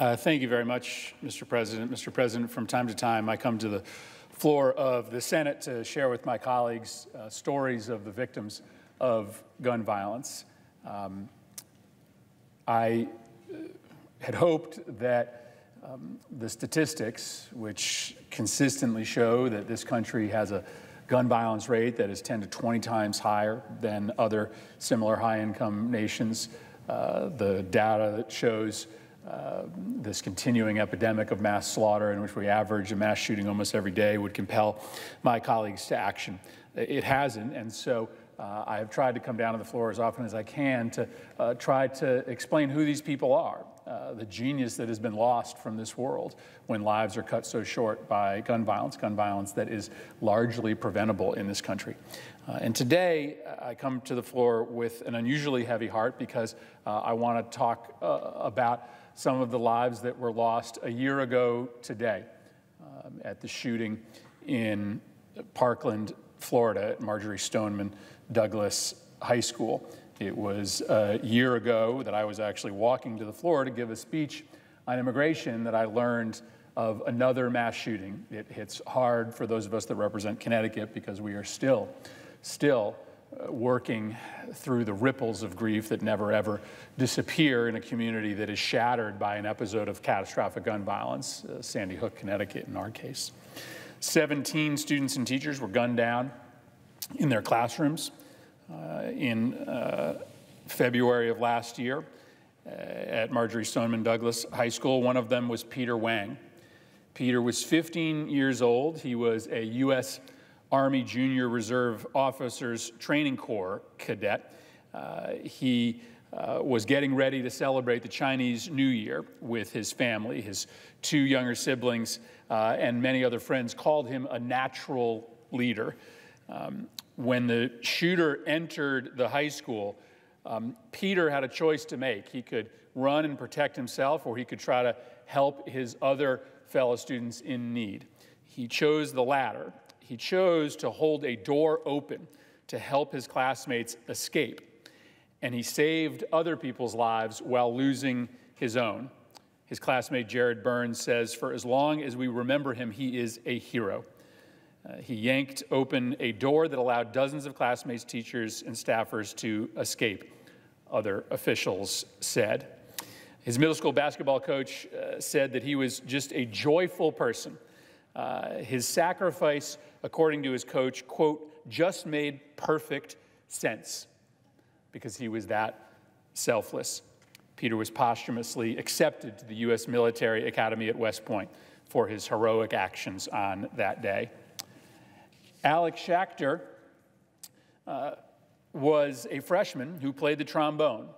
Thank you very much, Mr. President. Mr. President, from time to time, I come to the floor of the Senate to share with my colleagues stories of the victims of gun violence. I had hoped that the statistics, which consistently show that this country has a gun violence rate that is 10 to 20 times higher than other similar high-income nations, the data that shows this continuing epidemic of mass slaughter in which we average a mass shooting almost every day would compel my colleagues to action. It hasn't, and so I have tried to come down to the floor as often as I can to try to explain who these people are, the genius that has been lost from this world when lives are cut so short by gun violence that is largely preventable in this country. And today, I come to the floor with an unusually heavy heart because I want to talk about some of the lives that were lost a year ago today at the shooting in Parkland, Florida, at Marjory Stoneman Douglas High School. It was a year ago that I was actually walking to the floor to give a speech on immigration that I learned of another mass shooting. It hits hard for those of us that represent Connecticut because we are still working through the ripples of grief that never ever disappear in a community that is shattered by an episode of catastrophic gun violence, Sandy Hook, Connecticut in our case. 17 students and teachers were gunned down in their classrooms in February of last year at Marjory Stoneman Douglas High School. One of them was Peter Wang. Peter was 15 years old. He was a U.S. Army Junior Reserve Officers Training Corps cadet. He was getting ready to celebrate the Chinese New Year with his family. His two younger siblings and many other friends called him a natural leader. When the shooter entered the high school, Peter had a choice to make. He could run and protect himself, or he could try to help his other fellow students in need. He chose the latter. He chose to hold a door open to help his classmates escape, and he saved other people's lives while losing his own. His classmate Jared Burns says, "For as long as we remember him, he is a hero." He yanked open a door that allowed dozens of classmates, teachers, and staffers to escape, other officials said. His middle school basketball coach said that he was just a joyful person. His sacrifice, according to his coach, quote, just made perfect sense because he was that selfless. Peter was posthumously accepted to the U.S. Military Academy at West Point for his heroic actions on that day. Alex Schachter was a freshman who played the trombone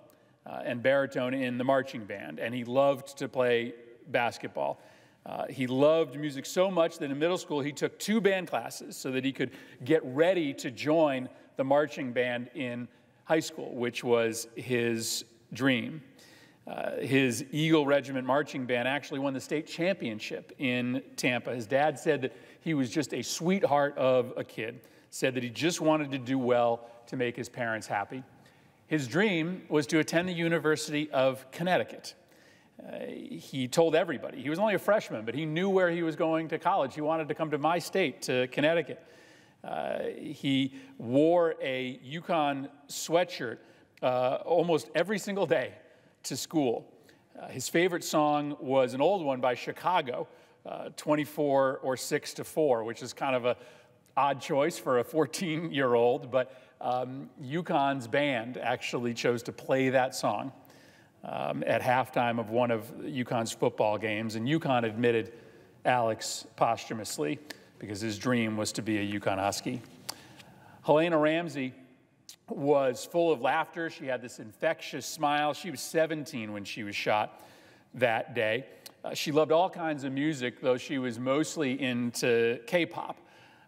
and baritone in the marching band, and he loved to play basketball. He loved music so much that in middle school he took 2 band classes so that he could get ready to join the marching band in high school, which was his dream. His Eagle Regiment marching band actually won the state championship in Tampa. His dad said that he was just a sweetheart of a kid, said that he just wanted to do well to make his parents happy. His dream was to attend the University of Connecticut. He told everybody. He was only a freshman, but he knew where he was going to college. He wanted to come to my state, to Connecticut. He wore a Yukon sweatshirt almost every single day to school. His favorite song was an old one by Chicago, 24 or 6 to 4, which is kind of an odd choice for a 14-year-old, but Yukon's band actually chose to play that song at halftime of one of Yukon's football games, and Yukon admitted Alex posthumously because his dream was to be a Yukon Husky. Hellen Ramsey was full of laughter. She had this infectious smile. She was 17 when she was shot that day. She loved all kinds of music, though she was mostly into K-pop.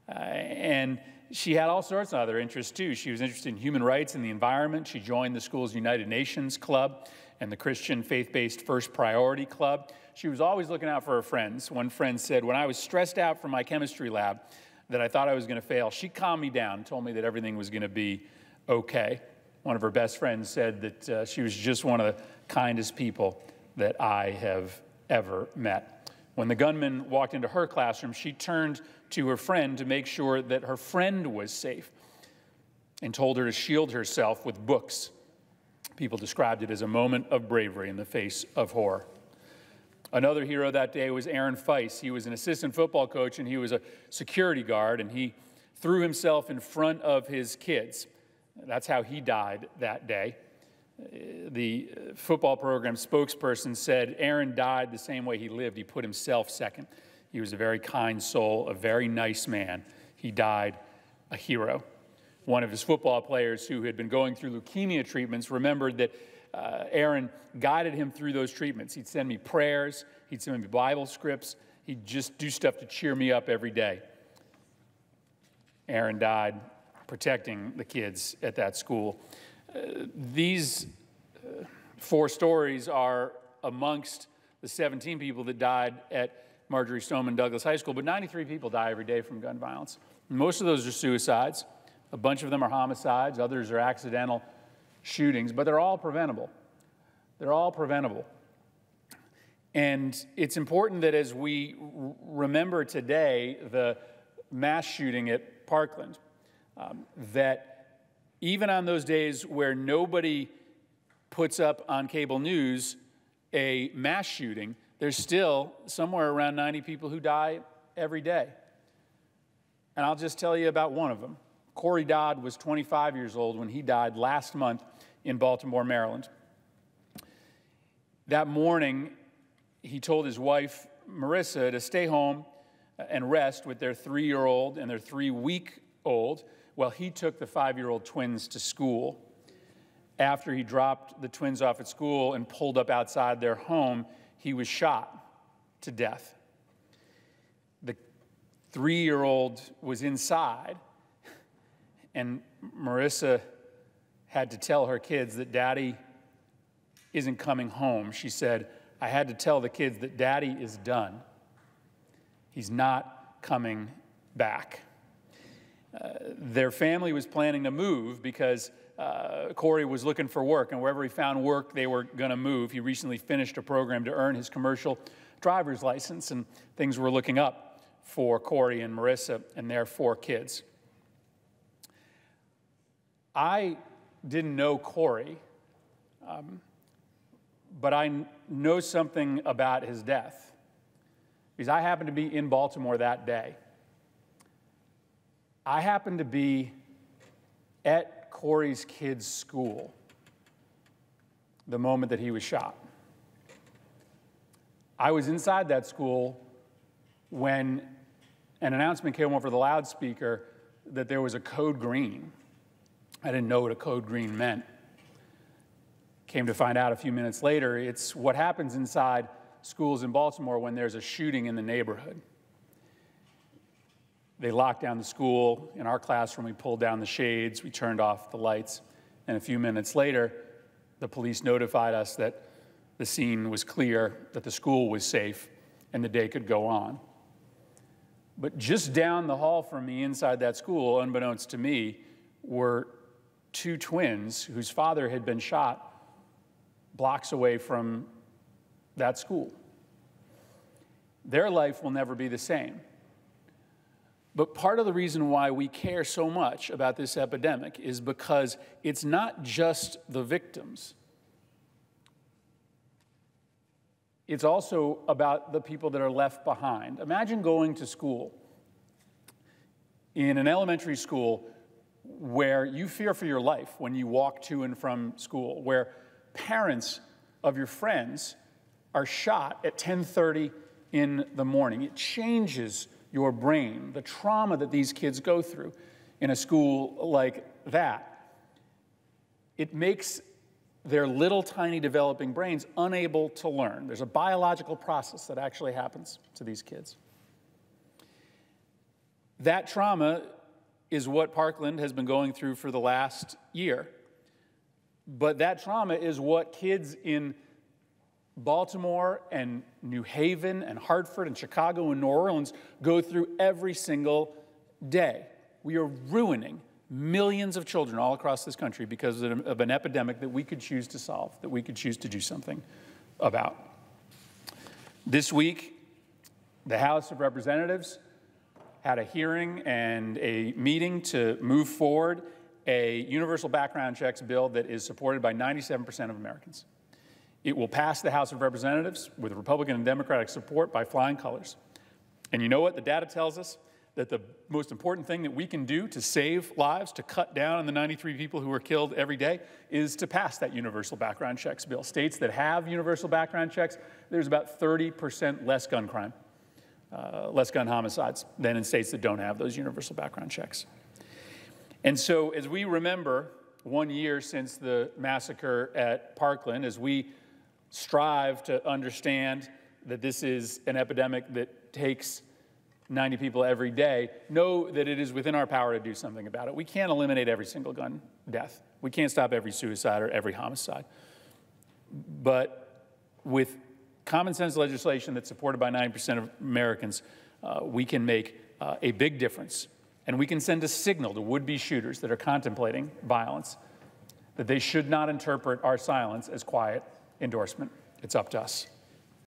And she had all sorts of other interests, too. She was interested in human rights and the environment. She joined the school's United Nations Club and the Christian faith-based First Priority Club. She was always looking out for her friends. One friend said, when I was stressed out from my chemistry lab that I thought I was going to fail, she calmed me down, told me that everything was going to be okay. One of her best friends said that she was just one of the kindest people that I have ever met. When the gunman walked into her classroom, she turned to her friend to make sure that her friend was safe and told her to shield herself with books. People described it as a moment of bravery in the face of horror. Another hero that day was Aaron Feist. He was an assistant football coach, and he was a security guard, and he threw himself in front of his kids. That's how he died that day. The football program spokesperson said Aaron died the same way he lived. He put himself second. He was a very kind soul, a very nice man. He died a hero. One of his football players who had been going through leukemia treatments remembered that Aaron guided him through those treatments. He'd send me prayers. He'd send me Bible scripts. He'd just do stuff to cheer me up every day. Aaron died protecting the kids at that school. These 4 stories are amongst the 17 people that died at Marjory Stoneman Douglas High School, but 93 people die every day from gun violence. Most of those are suicides. A bunch of them are homicides. Others are accidental shootings, but they're all preventable. They're all preventable. And it's important that as we remember today the mass shooting at Parkland, that even on those days where nobody puts up on cable news a mass shooting, there's still somewhere around 90 people who die every day. And I'll just tell you about one of them. Cory Dodd was 25 years old when he died last month in Baltimore, Maryland. That morning, he told his wife, Marissa, to stay home and rest with their 3-year-old and their 3-week-old while he took the 5-year-old twins to school. After he dropped the twins off at school and pulled up outside their home, he was shot to death. The 3-year-old was inside, and Marissa had to tell her kids that Daddy isn't coming home. She said, I had to tell the kids that Daddy is done. He's not coming back. Their family was planning to move because Cory was looking for work, and wherever he found work, they were going to move. He recently finished a program to earn his commercial driver's license, and things were looking up for Cory and Marissa and their 4 kids. I didn't know Cory, but I know something about his death because I happened to be in Baltimore that day. I happened to be at Cory's kids' school the moment that he was shot. I was inside that school when an announcement came over the loudspeaker that there was a code green. I didn't know what a code green meant. Came to find out a few minutes later, it's what happens inside schools in Baltimore when there's a shooting in the neighborhood. They locked down the school. In our classroom, we pulled down the shades, we turned off the lights, and a few minutes later, the police notified us that the scene was clear, that the school was safe, and the day could go on. But just down the hall from me inside that school, unbeknownst to me, were 2 twins whose father had been shot blocks away from that school. Their life will never be the same. But part of the reason why we care so much about this epidemic is because it's not just the victims. It's also about the people that are left behind. Imagine going to school in an elementary school where you fear for your life when you walk to and from school, where parents of your friends are shot at 10:30 in the morning. It changes your brain, the trauma that these kids go through in a school like that. It makes their little tiny developing brains unable to learn. There's a biological process that actually happens to these kids. That trauma is what Parkland has been going through for the last year. But that trauma is what kids in Baltimore and New Haven and Hartford and Chicago and New Orleans go through every single day. We are ruining millions of children all across this country because of an epidemic that we could choose to solve, that we could choose to do something about. This week, the House of Representatives had a hearing and a meeting to move forward a universal background checks bill that is supported by 97% of Americans. It will pass the House of Representatives with Republican and Democratic support by flying colors. And you know what? The data tells us that the most important thing that we can do to save lives, to cut down on the 93 people who are killed every day, is to pass that universal background checks bill. States that have universal background checks, there's about 30% less gun crime, less gun homicides than in states that don't have those universal background checks. And so as we remember 1 year since the massacre at Parkland, as we strive to understand that this is an epidemic that takes 90 people every day, know that it is within our power to do something about it. We can't eliminate every single gun death. We can't stop every suicide or every homicide. But with common sense legislation that's supported by 90% of Americans, we can make a big difference. And we can send a signal to would-be shooters that are contemplating violence that they should not interpret our silence as quiet endorsement. It's up to us.